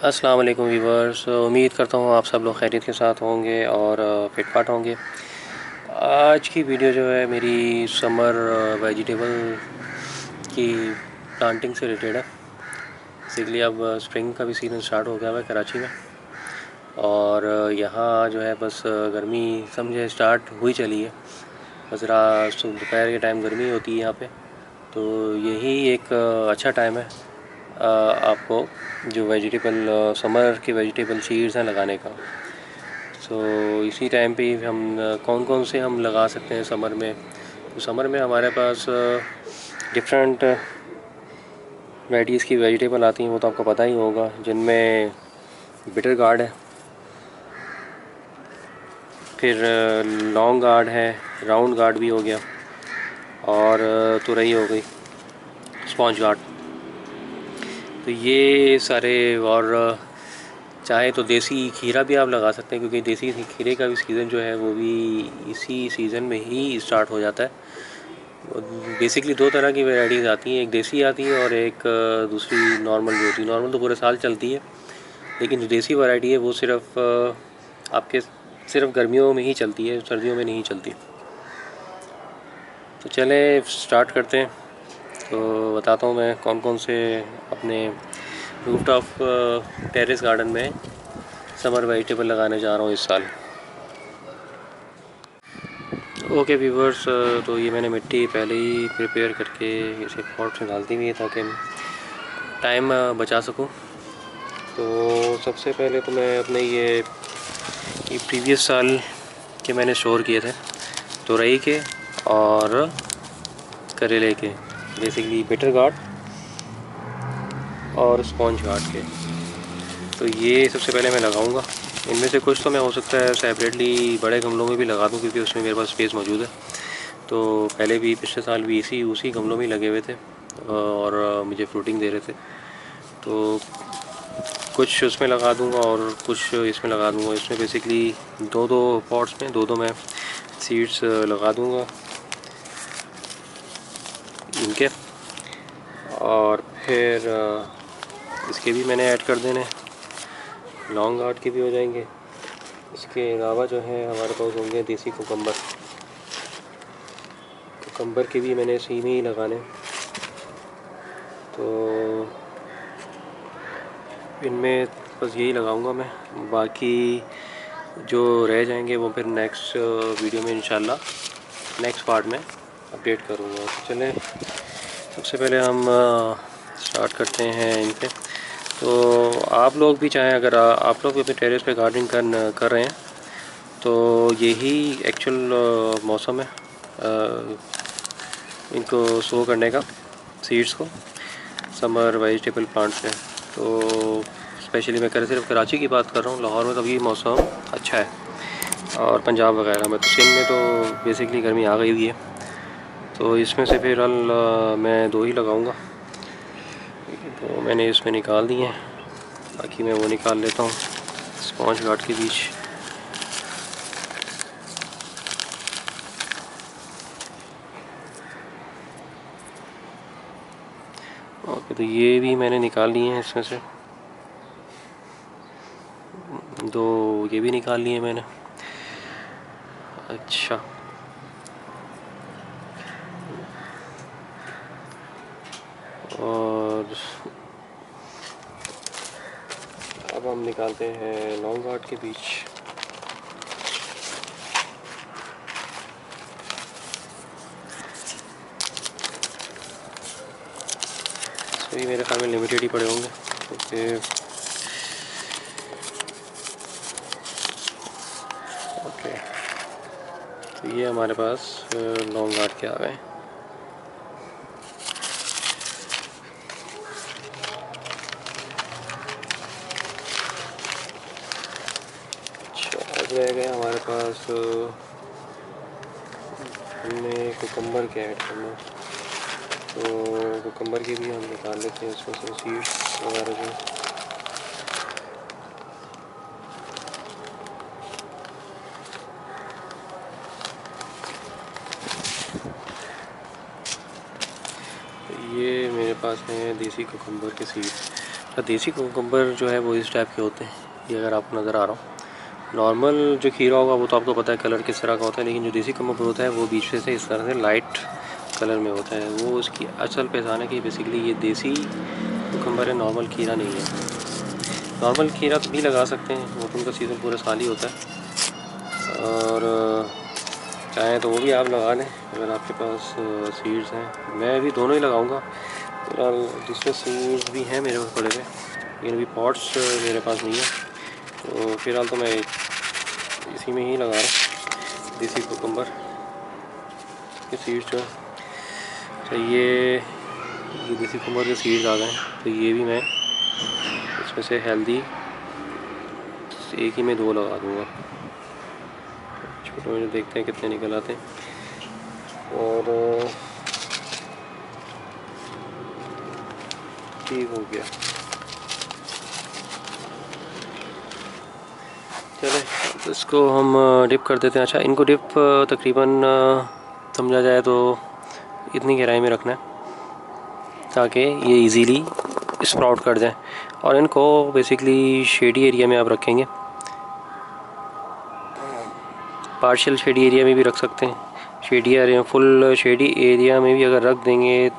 अस्सलाम वालेकुम व्यूवर्स। उम्मीद करता हूँ आप सब लोग खैरियत के साथ होंगे और फिटफाट होंगे। आज की वीडियो जो है मेरी समर वेजिटेबल की प्लांटिंग से रिलेटेड है। बेसिकली अब स्प्रिंग का भी सीज़न स्टार्ट हो गया है कराची में, और यहाँ जो है बस गर्मी समझे स्टार्ट हुई चली है। बस रात दोपहर के टाइम गर्मी होती है यहाँ पे, तो यही एक अच्छा टाइम है आपको जो वेजिटेबल समर के वेजिटेबल सीड्स हैं लगाने का। सो इसी टाइम पे हम कौन कौन से हम लगा सकते हैं समर में। तो समर में हमारे पास डिफरेंट वैराइटीज़ की वेजिटेबल आती हैं, वो तो आपको पता ही होगा, जिनमें बिटर गार्ड है, फिर लॉन्ग गार्ड है, राउंड गार्ड भी हो गया, और तुरई हो गई, स्पॉन्ज गार्ड। तो ये सारे, और चाहे तो देसी खीरा भी आप लगा सकते हैं, क्योंकि देसी खीरे का भी सीज़न जो है वो भी इसी सीज़न में ही स्टार्ट हो जाता है। बेसिकली दो तरह की वैराइटीज़ आती हैं, एक देसी आती है और एक दूसरी नॉर्मल भी होती है। नॉर्मल तो पूरे साल चलती है, लेकिन जो देसी वैराइटी है वो सिर्फ आपके सिर्फ गर्मियों में ही चलती है, सर्दियों में नहीं चलती। तो चले स्टार्ट करते हैं। तो बताता हूँ मैं कौन कौन से अपने रूफटॉप टेरेस गार्डन में समर वेजिटेबल लगाने जा रहा हूँ इस साल। ओके व्यूवर्स, तो ये मैंने मिट्टी पहले ही प्रिपेयर करके इसे पॉट में डालती हुई है ताकि टाइम बचा सकूं। तो सबसे पहले तो मैं अपने ये प्रीवियस साल के मैंने स्टोर किए थे, तुरई के और करेले के, बेसिकली बिटर गार्ड और स्पॉन्ज गार्ड के। तो ये सबसे पहले मैं लगाऊंगा। इनमें से कुछ तो मैं हो सकता है सेपरेटली बड़े गमलों में भी लगा दूं, क्योंकि उसमें मेरे पास स्पेस मौजूद है। तो पहले भी पिछले साल भी उसी गमलों में लगे हुए थे और मुझे फ्रूटिंग दे रहे थे। तो कुछ उसमें लगा दूंगा और कुछ इसमें लगा दूंगा। इसमें बेसिकली दो दो पॉट्स में दो मैं सीड्स लगा दूंगा इनके, और फिर इसके भी मैंने ऐड कर देने, लॉन्ग गार्ड के भी हो जाएंगे। इसके अलावा जो है हमारे पास होंगे देसी कुकम्बर के भी मैंने इसी में ही लगाने। तो इनमें बस यही लगाऊंगा मैं, बाकी जो रह जाएंगे वो फिर नेक्स्ट वीडियो में इंशाल्लाह नेक्स्ट पार्ट में अपडेट करूँगा। तो चलें सबसे पहले हम स्टार्ट करते हैं इन पे। तो आप लोग भी चाहें, अगर आप लोग अपने टेरेस पे गार्डनिंग कर रहे हैं, तो यही एक्चुअल मौसम है इनको सो करने का, सीड्स को, समर वेजिटेबल प्लांट्स है। तो स्पेशली मैं सिर्फ कराची की बात कर रहा हूँ, लाहौर में तो अभी मौसम अच्छा है, और पंजाब वगैरह में, तो सिंध में तो बेसिकली गर्मी आ गई हुई है। तो इसमें से फिर मैं दो ही लगाऊंगा। तो मैंने इसमें निकाल दिए हैं, बाकी मैं वो निकाल लेता हूँ स्पॉन्ज गार्ड के बीच। ओके, तो ये भी मैंने निकाल लिए हैं, इसमें से दो ये भी निकाल लिए मैंने। अच्छा, और अब हम निकालते हैं लॉन्ग गार्ड के बीच। तो ये मेरे ख्याल में लिमिटेड ही पड़े होंगे, क्योंकि ओके, तो ये हमारे पास लॉन्ग गार्ड के आ गए। अब रह गया हमारे पास हमने कुकम्बर के ऐड करना, तो कुकम्बर के भी हम निकाल लेते हैं इसमें से सीड्स वगैरह जो। तो ये मेरे पास हैं देसी कुकम्बर के सीड्स। देसी कुकम्बर जो है वो इस टाइप के होते हैं, ये अगर आपको नज़र आ रहा हो। नॉर्मल जो खीरा होगा वो तो आपको पता है कलर किस तरह का होता है, लेकिन जो देसी कुकम्बर होता है वो बीच से इस तरह से लाइट कलर में होता है। वो उसकी असल पहचान है कि बेसिकली ये देसी कुकम्बर है, नॉर्मल खीरा नहीं है। नॉर्मल खीरा तो भी लगा सकते हैं, वो तो उनका सीज़न पूरे साल ही होता है, और चाहें तो वो भी आप लगा लें अगर आपके पास सीड्स हैं। मैं भी दोनों ही लगाऊंगा फिलहाल, दूसरे सीड्स भी हैं मेरे पास पड़े हुए, लेकिन अभी पॉट्स मेरे पास नहीं है, तो फिलहाल तो मैं इसी में ही लगा रहा हूँ देसी कुकम्बर के सीड्स जो है। अच्छा, ये देसी कुकम्बर के सीड्स आ गए हैं, तो ये भी मैं इसमें से हेल्दी एक ही में 2 लगा दूँगा। छोटे में देखते हैं कितने निकल आते हैं। और ठीक हो गया, चले तो इसको हम डिप कर देते हैं। अच्छा, इनको डिप तकरीबन समझा जाए तो इतनी गहराई में रखना है ताकि ये इजीली स्प्राउट कर जाए। और इनको बेसिकली शेडी एरिया में आप रखेंगे, पार्शियल शेडी एरिया में भी रख सकते हैं, shady area full shady area में भी अगर रख देंगे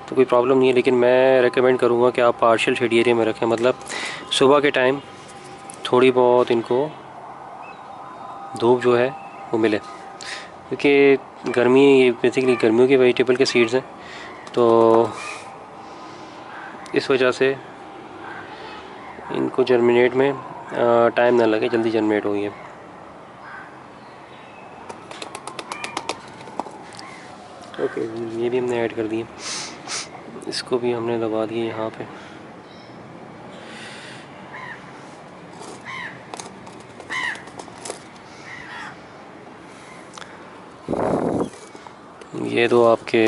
तो कोई प्रॉब्लम नहीं है, लेकिन मैं रेकमेंड करूँगा कि आप पार्शियल शेडी एरिया में रखें। मतलब सुबह के टाइम थोड़ी बहुत इनको धूप जो है वो मिले, क्योंकि गर्मी बेसिकली गर्मियों की वेजिटेबल के सीड्स हैं, तो इस वजह से इनको जर्मिनेट में टाइम ना लगे, जल्दी जर्मिनेट होगी। ओके, ये भी हमने ऐड कर दिए, इसको भी हमने दबा दिए यहाँ पे। ये 2 आपके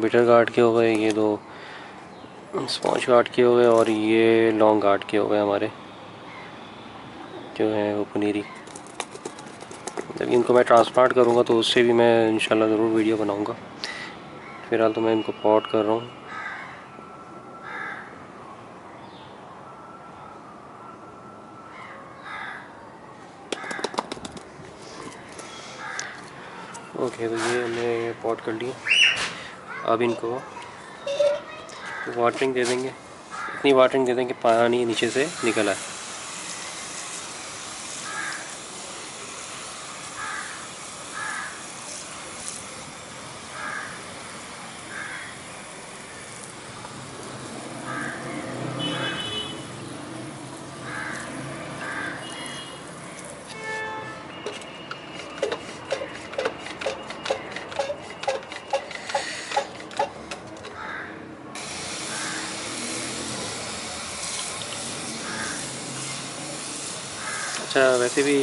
बिटर गार्ड के हो गए, ये 2 स्पॉन्ज गार्ड के हो गए, और ये लॉन्ग गार्ड के हो गए हमारे जो है वो पनीरी। जब इनको मैं ट्रांसप्लांट करूँगा तो उससे भी मैं इंशाल्लाह ज़रूर वीडियो बनाऊँगा। फ़िलहाल तो मैं इनको पॉट कर रहा हूँ। ओके, तो ये हमने पॉट कर लिया। अब इनको वाटरिंग दे देंगे, इतनी वाटरिंग दे देंगे पानी नीचे से निकल आए। अच्छा, वैसे भी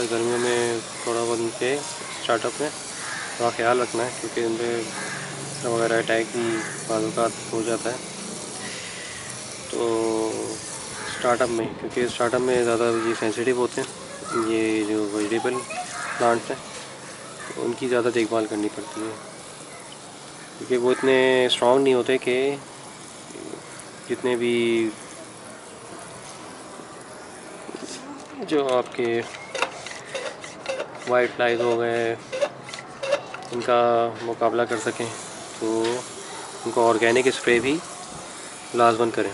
गर्मियों में थोड़ा बहुत उनके स्टार्टअप में थोड़ा ख्याल रखना है, क्योंकि उन पर वगैरह अटैक भी बाज़ हो जाता है। तो स्टार्टअप में, क्योंकि स्टार्टअप में ज़्यादा ये सेंसिटिव होते हैं, ये जो वेजिटेबल प्लांट्स हैं, तो उनकी ज़्यादा देखभाल करनी पड़ती है, क्योंकि वो इतने स्ट्रॉन्ग नहीं होते कि जितने भी जो आपके वाइट फ्लाइज हो गए इनका मुकाबला कर सकें। तो उनको ऑर्गेनिक स्प्रे भी लाजमन करें,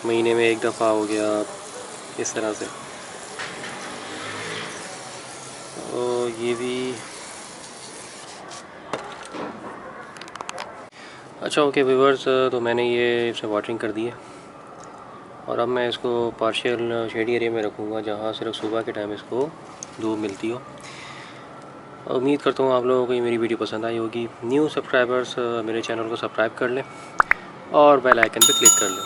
महीने में 1 दफ़ा हो गया, इस तरह से। तो ये भी अच्छा। ओके व्यूअर्स, तो मैंने ये इसे वाटरिंग कर दी है, और अब मैं इसको पार्शियल शेडी एरिया में रखूँगा जहाँ सिर्फ सुबह के टाइम इसको धूप मिलती हो। उम्मीद करता हूँ आप लोगों को ये मेरी वीडियो पसंद आई होगी। न्यू सब्सक्राइबर्स मेरे चैनल को सब्सक्राइब कर लें और बेल आइकन पे क्लिक कर लें,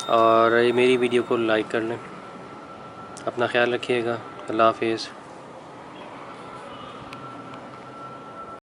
और मेरी वीडियो को लाइक कर लें। अपना ख्याल रखिएगा। अल्लाह हाफिज़।